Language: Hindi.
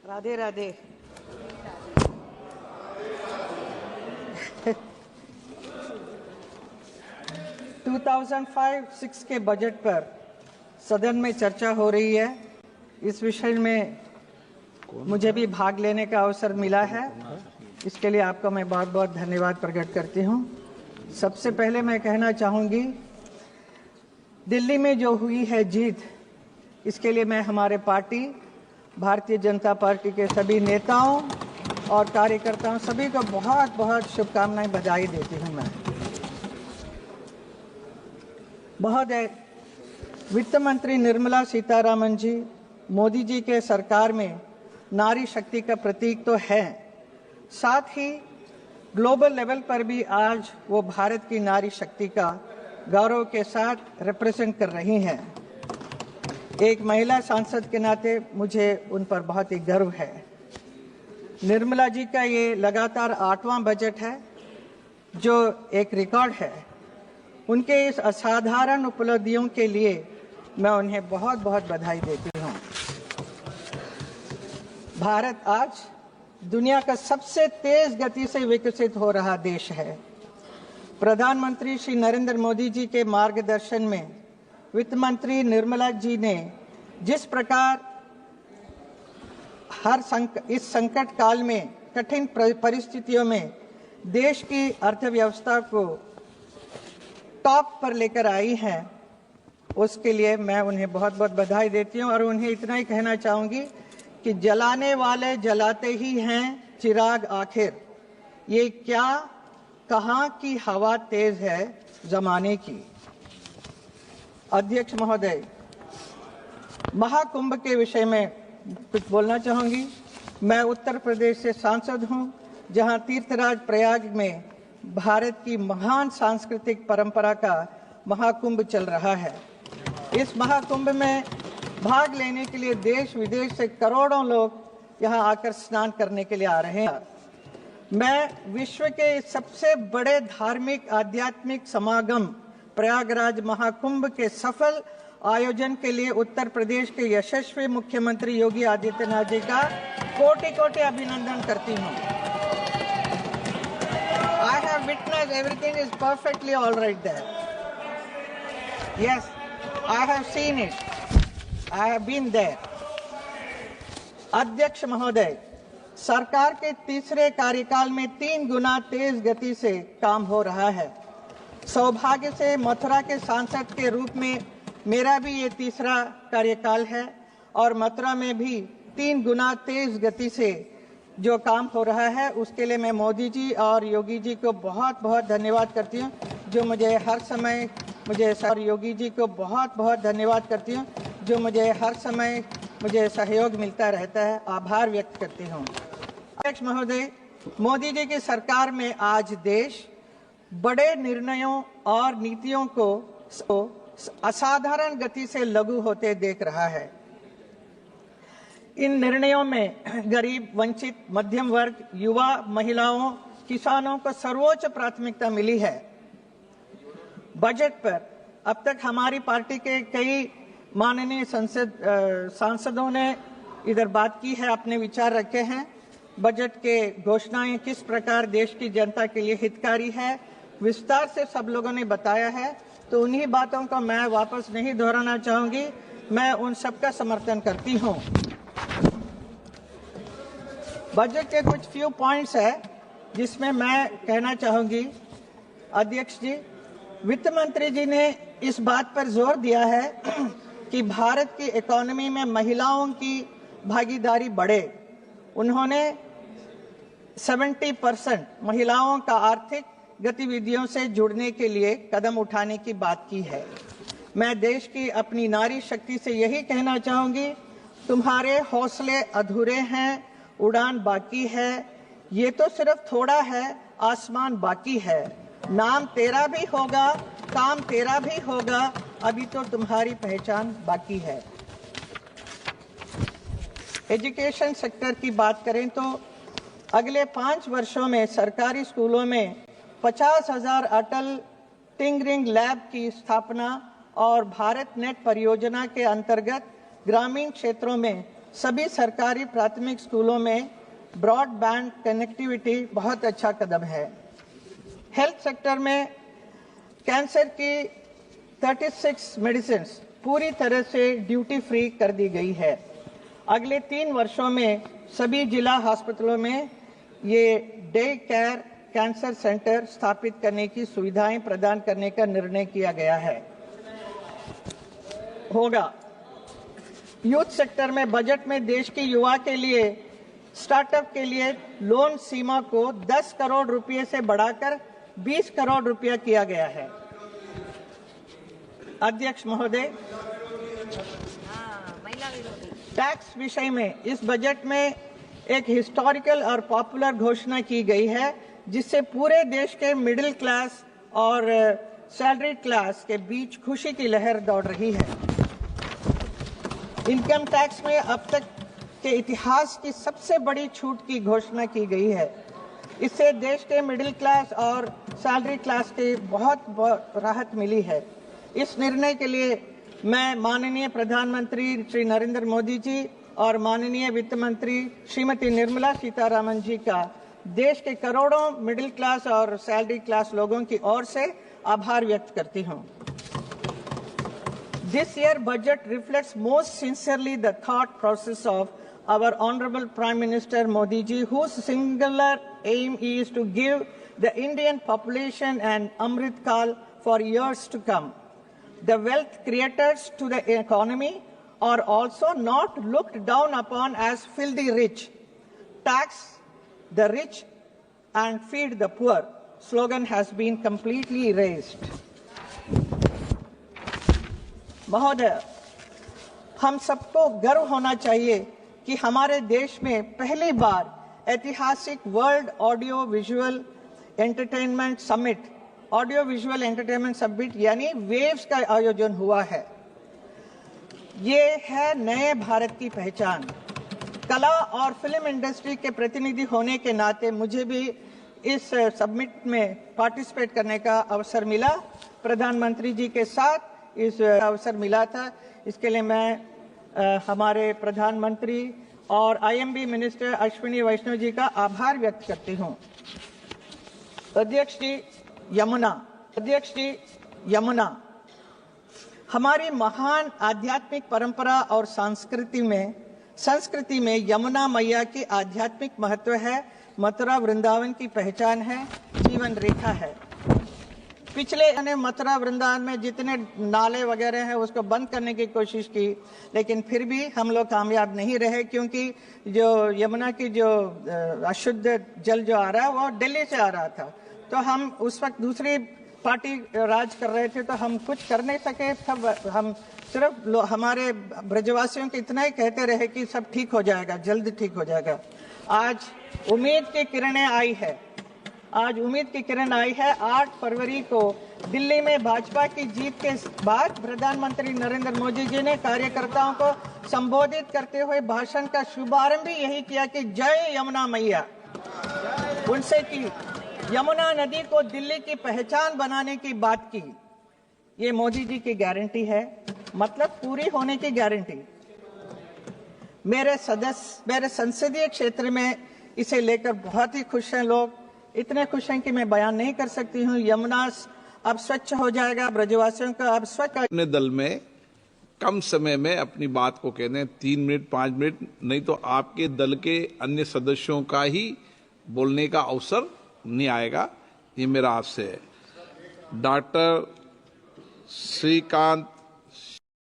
राधे राधे। टू 2005-06 के बजट पर सदन में चर्चा हो रही है। इस विषय में मुझे भी भाग लेने का अवसर मिला है, इसके लिए आपका मैं बहुत बहुत धन्यवाद प्रकट करती हूँ। सबसे पहले मैं कहना चाहूँगी, दिल्ली में जो हुई है जीत, इसके लिए मैं हमारे पार्टी भारतीय जनता पार्टी के सभी नेताओं और कार्यकर्ताओं सभी को बहुत बहुत शुभकामनाएं, बधाई देती हूं। मैं महोदय, वित्त मंत्री निर्मला सीतारामन जी मोदी जी के सरकार में नारी शक्ति का प्रतीक तो है, साथ ही ग्लोबल लेवल पर भी आज वो भारत की नारी शक्ति का गौरव के साथ रिप्रेजेंट कर रही हैं। एक महिला सांसद के नाते मुझे उन पर बहुत ही गर्व है। निर्मला जी का ये लगातार 8वां बजट है, जो एक रिकॉर्ड है। उनके इस असाधारण उपलब्धियों के लिए मैं उन्हें बहुत बहुत बधाई देती हूँ। भारत आज दुनिया का सबसे तेज गति से विकसित हो रहा देश है। प्रधानमंत्री श्री नरेंद्र मोदी जी के मार्गदर्शन में वित्त मंत्री निर्मला जी ने जिस प्रकार इस संकट काल में, कठिन परिस्थितियों में देश की अर्थव्यवस्था को टॉप पर लेकर आई हैं, उसके लिए मैं उन्हें बहुत बहुत बधाई देती हूं। और उन्हें इतना ही कहना चाहूंगी कि जलाने वाले जलाते ही हैं चिराग आखिर, ये क्या कहां की हवा तेज है जमाने की। अध्यक्ष महोदय, महाकुंभ के विषय में कुछ बोलना चाहूंगी। मैं उत्तर प्रदेश से सांसद हूं, जहां तीर्थराज प्रयाग में भारत की महान सांस्कृतिक परंपरा का महाकुंभ चल रहा है। इस महाकुंभ में भाग लेने के लिए देश विदेश से करोड़ों लोग यहां आकर स्नान करने के लिए आ रहे हैं। मैं विश्व के सबसे बड़े धार्मिक आध्यात्मिक समागम प्रयागराज महाकुंभ के सफल आयोजन के लिए उत्तर प्रदेश के यशस्वी मुख्यमंत्री योगी आदित्यनाथ जी का कोटि कोटि अभिनंदन करती हूँ। I have witnessed everything is perfectly all right there. Yes, I have seen it. I have been there. अध्यक्ष महोदय, सरकार के तीसरे कार्यकाल में 3 गुना तेज गति से काम हो रहा है। सौभाग्य से मथुरा के सांसद के रूप में मेरा भी ये तीसरा कार्यकाल है और मथुरा में भी 3 गुना तेज गति से जो काम हो रहा है, उसके लिए मैं मोदी जी और योगी जी को बहुत बहुत धन्यवाद करती हूँ, जो मुझे हर समय और योगी जी को बहुत बहुत धन्यवाद करती हूँ, जो मुझे हर समय सहयोग मिलता रहता है। आभार व्यक्त करती हूँ। अध्यक्ष महोदय, मोदी जी की सरकार में आज देश बड़े निर्णयों और नीतियों को असाधारण गति से लागू होते देख रहा है। इन निर्णयों में गरीब, वंचित, मध्यम वर्ग, युवा, महिलाओं, किसानों को सर्वोच्च प्राथमिकता मिली है। बजट पर अब तक हमारी पार्टी के कई माननीय सांसदों ने इधर बात की है, अपने विचार रखे हैं। बजट के घोषणाएं किस प्रकार देश की जनता के लिए हितकारी है, विस्तार से सब लोगों ने बताया है, तो उन्हीं बातों को मैं वापस नहीं दोहराना चाहूंगी। मैं उन सबका समर्थन करती हूं। बजट के कुछ फ्यू पॉइंट्स है जिसमें मैं कहना चाहूंगी। अध्यक्ष जी, वित्त मंत्री जी ने इस बात पर जोर दिया है कि भारत की इकोनॉमी में महिलाओं की भागीदारी बढ़े। उन्होंने 70% महिलाओं का आर्थिक गतिविधियों से जुड़ने के लिए कदम उठाने की बात की है। मैं देश की अपनी नारी शक्ति से यही कहना चाहूंगी, तुम्हारे हौसले अधूरे हैं, उड़ान बाकी है, ये तो सिर्फ थोड़ा है, आसमान बाकी है। नाम तेरा भी होगा, काम तेरा भी होगा, अभी तो तुम्हारी पहचान बाकी है। एजुकेशन सेक्टर की बात करें तो अगले 5 वर्षों में सरकारी स्कूलों में 50,000 अटल टिंकरिंग लैब की स्थापना और भारत नेट परियोजना के अंतर्गत ग्रामीण क्षेत्रों में सभी सरकारी प्राथमिक स्कूलों में ब्रॉडबैंड कनेक्टिविटी बहुत अच्छा कदम है। हेल्थ सेक्टर में कैंसर की 36 मेडिसिन पूरी तरह से ड्यूटी फ्री कर दी गई है। अगले 3 वर्षों में सभी जिला अस्पतालों में ये डे केयर कैंसर सेंटर स्थापित करने की सुविधाएं प्रदान करने का निर्णय किया गया होगा। यूथ सेक्टर में बजट में देश के युवा के लिए स्टार्टअप के लिए लोन सीमा को 10 करोड़ रुपए से बढ़ाकर 20 करोड़ रुपया किया गया है। अध्यक्ष महोदय, टैक्स विषय में इस बजट में एक हिस्टोरिकल और पॉपुलर घोषणा की गई है, जिससे पूरे देश के मिडिल क्लास और सैलरी क्लास के बीच खुशी की लहर दौड़ रही है। इनकम टैक्स में अब तक के इतिहास की सबसे बड़ी छूट की घोषणा की गई है। इससे देश के मिडिल क्लास और सैलरी क्लास के बहुत राहत मिली है। इस निर्णय के लिए मैं माननीय प्रधानमंत्री श्री नरेंद्र मोदी जी और माननीय वित्त मंत्री श्रीमती निर्मला सीतारामन जी का देश के करोड़ों मिडिल क्लास और सैलरी क्लास लोगों की ओर से आभार व्यक्त करती हूं। This year budget reflects most sincerely the thought process of our Honorable Prime Minister Modi ji, whose singular aim is to give the Indian population an Amrit Kal for years to come. The wealth creators to the economy are also not looked down upon as filthy rich. Tax the rich and feed the poor slogan has been completely erased. महोदय, हम सबको गर्व होना चाहिए कि हमारे देश में पहली बार ऐतिहासिक world audio visual entertainment summit यानी वेव्स का आयोजन हुआ है। ये है नए भारत की पहचान। कला और फिल्म इंडस्ट्री के प्रतिनिधि होने के नाते मुझे भी इस समिट में पार्टिसिपेट करने का अवसर मिला। प्रधानमंत्री जी के साथ इस अवसर मिला था। इसके लिए मैं हमारे प्रधानमंत्री और आईएमबी मिनिस्टर अश्विनी वैष्णव जी का आभार व्यक्त करती हूं। अध्यक्ष जी, यमुना हमारी महान आध्यात्मिक परंपरा और संस्कृति में यमुना मैया की आध्यात्मिक महत्व है, मथुरा वृंदावन की पहचान है, जीवन रेखा है। पिछले मथुरा वृंदावन में जितने नाले वगैरह हैं उसको बंद करने की कोशिश की, लेकिन फिर भी हम लोग कामयाब नहीं रहे, क्योंकि जो यमुना की जो अशुद्ध जल जो आ रहा है वो दिल्ली से आ रहा था। तो हम उस वक्त दूसरी पार्टी राज कर रहे थे, तो हम कुछ कर नहीं सके। तब हम सिर्फ हमारे ब्रजवासियों को इतना ही कहते रहे कि सब ठीक हो जाएगा, जल्द ठीक हो जाएगा। आज उम्मीद की किरणें आई है। 8 फरवरी को दिल्ली में भाजपा की जीत के बाद प्रधानमंत्री नरेंद्र मोदी जी ने कार्यकर्ताओं को संबोधित करते हुए भाषण का शुभारंभ भी यही किया कि जय यमुना मैया। उनसे की यमुना नदी को दिल्ली की पहचान बनाने की बात की। ये मोदी जी की गारंटी है, मतलब पूरी होने की गारंटी। मेरे संसदीय क्षेत्र में इसे लेकर बहुत ही खुश हैं लोग, इतने खुश हैं कि मैं बयान नहीं कर सकती हूँ। यमुना अब स्वच्छ हो जाएगा, ब्रजवासियों का अब स्वच्छ। अपने दल में कम समय में अपनी बात को कहते हैं 3 मिनट 5 मिनट, नहीं तो आपके दल के अन्य सदस्यों का ही बोलने का अवसर नहीं आएगा। ये मेरा आपसे है। डॉक्टर श्रीकांत